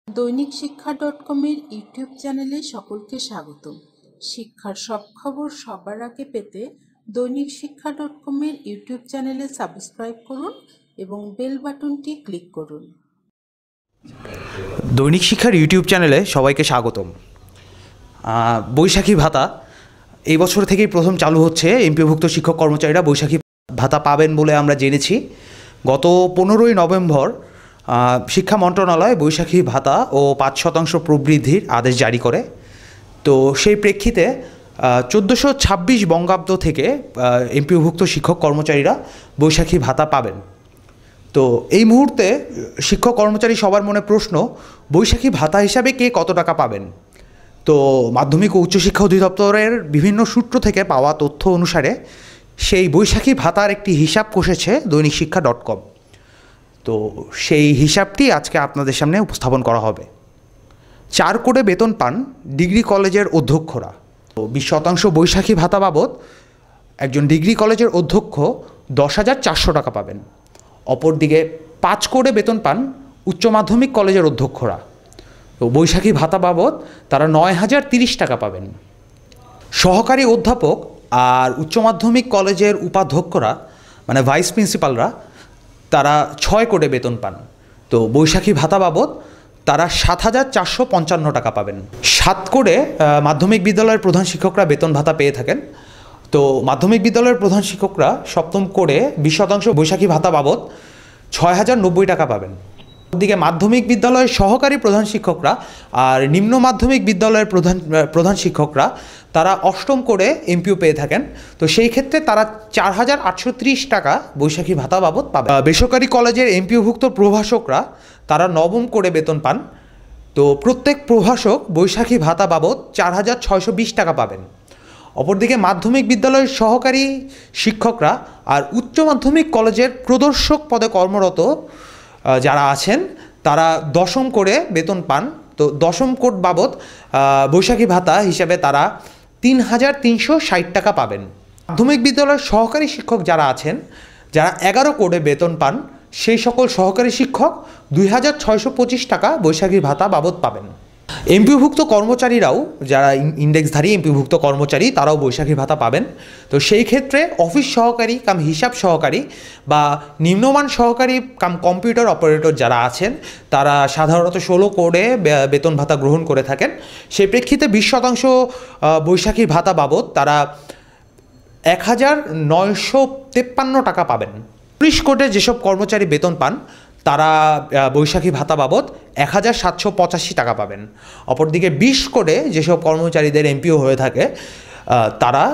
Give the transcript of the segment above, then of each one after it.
দৈনিক শিক্ষা .com-এর ইউটিউব চ্যানেলে সকলকে স্বাগতম। শিক্ষার সব খবর সবার আগে পেতে দৈনিক শিক্ষা .com-এর ইউটিউব চ্যানেলে সাবস্ক্রাইব করুন এবং বেল বাটনটি ক্লিক করুন। দৈনিক শিক্ষার ইউটিউব চ্যানেলে সবাইকে স্বাগতম। বৈশাখী ভাতা এই বছর থেকেই প্রথম চালু হচ্ছে। এমপিওভুক্ত শিক্ষক কর্মচারীরা বৈশাখী ভাতা পাবেন বলে আমরা জেনেছি। গত 15ই নভেম্বর শিক্ষা মন্ত্রণালয় বৈশাখী ভাতা ও 5% প্রবৃদ্ধির আদেশ জারি করে। তো সেই প্রেক্ষিতে 1426 বঙ্গাব্দ থেকে এমপিওভুক্ত শিক্ষক কর্মচারীরা বৈশাখী ভাতা পাবেন। তো এই মুহূর্তে শিক্ষক কর্মচারী সবার মনে প্রশ্ন, বৈশাখী ভাতা হিসাবে কে কত টাকা পাবেন? তো মাধ্যমিক ও উচ্চশিক্ষা অধিদপ্তরের বিভিন্ন সূত্র থেকে পাওয়া তথ্য অনুসারে সেই বৈশাখী ভাতার একটি হিসাব কষেছে দৈনিক শিক্ষা .com। তো সেই হিসাবটি আজকে আপনাদের সামনে উপস্থাপন করা হবে। 4 কোডে বেতন পান ডিগ্রি কলেজের অধ্যক্ষরা। 20% বৈশাখী ভাতা বাবদ একজন ডিগ্রি কলেজের অধ্যক্ষ 10,400 টাকা পাবেন। অপরদিকে 5 কোডে বেতন পান উচ্চ মাধ্যমিক কলেজের অধ্যক্ষরা। তো বৈশাখী ভাতা বাবদ তারা 9,030 টাকা পাবেন। সহকারী অধ্যাপক আর উচ্চ মাধ্যমিক কলেজের উপাধ্যক্ষরা মানে ভাইস প্রিন্সিপালরা তারা 6 কোডে বেতন পান। তো বৈশাখী ভাতা বাবদ তারা 7,455 টাকা পাবেন। 7 কোডে মাধ্যমিক বিদ্যালয়ের প্রধান শিক্ষকরা বেতন ভাতা পেয়ে থাকেন। তো মাধ্যমিক বিদ্যালয়ের প্রধান শিক্ষকরা 7ম কোডে 20% বৈশাখী ভাতা বাবদ 6,090 টাকা পাবেন। ওদিকে মাধ্যমিক বিদ্যালয়ের সহকারী প্রধান শিক্ষকরা আর নিম্ন মাধ্যমিক বিদ্যালয়ের প্রধান শিক্ষকরা তারা 8ম কোডে এমপিও পেয়ে থাকেন। তো সেই ক্ষেত্রে তারা 4,830 টাকা বৈশাখী ভাতা বাবদ পাবে। বেসরকারি কলেজের এমপিওভুক্ত প্রভাষকরা তারা 9ম কোডে বেতন পান। তো প্রত্যেক প্রভাষক বৈশাখী ভাতা বাবদ 4,620 টাকা পাবেন। অপরদিকে মাধ্যমিক বিদ্যালয়ের সহকারী শিক্ষকরা আর উচ্চ মাধ্যমিক কলেজের প্রদর্শক পদে কর্মরত যারা আছেন তারা 10ম কোডে বেতন পান। তো 10ম কোড বাবদ বৈশাখী ভাতা হিসেবে তারা 3,360 টাকা পাবেন। মাধ্যমিক বিদ্যালয়ের সহকারী শিক্ষক যারা আছেন, যারা 11 কোডে বেতন পান, সেই সকল সহকারী শিক্ষক 2,625 টাকা বৈশাখী ভাতা বাবদ পাবেন। এমপিওভুক্ত কর্মচারীরাও যারা ইন্ডেক্সধারী এমপিওভুক্ত কর্মচারী তারাও বৈশাখী ভাতা পাবেন। তো সেই ক্ষেত্রে অফিস সহকারী কাম হিসাব সহকারী বা নিম্নমান সহকারী কাম কম্পিউটার অপারেটর যারা আছেন তারা সাধারণত 16 কোডে বেতন ভাতা গ্রহণ করে থাকেন। সেই প্রেক্ষিতে 20% বৈশাখী ভাতা বাবদ তারা 1,953 টাকা পাবেন। 19 কোডে যেসব কর্মচারী বেতন পান তারা বৈশাখী ভাতা বাবদ 1,785 টাকা পাবেন। অপরদিকে 20 কোডে যেসব কর্মচারীদের এমপিও হয়ে থাকে তারা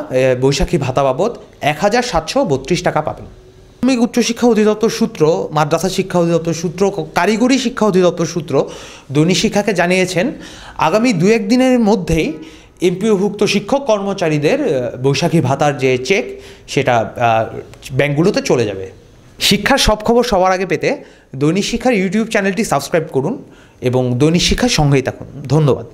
বৈশাখী ভাতা বাবদ 1,732 টাকা পাবেন। মাধ্যমিক উচ্চশিক্ষা অধিদপ্তর সূত্র, মাদ্রাসা শিক্ষা অধিদপ্তর সূত্র, কারিগরি শিক্ষা অধিদপ্তর সূত্র দৈনিক শিক্ষাকে জানিয়েছেন আগামী 2-1 দিনের মধ্যেই এমপিওভুক্ত শিক্ষক কর্মচারীদের বৈশাখী ভাতার যে চেক সেটা ব্যাংকগুলোতে চলে যাবে। শিক্ষার সব খবর সবার আগে পেতে দৈনিক শিক্ষার ইউটিউব চ্যানেলটি সাবস্ক্রাইব করুন এবং দৈনিক শিক্ষার সঙ্গেই থাকুন। ধন্যবাদ।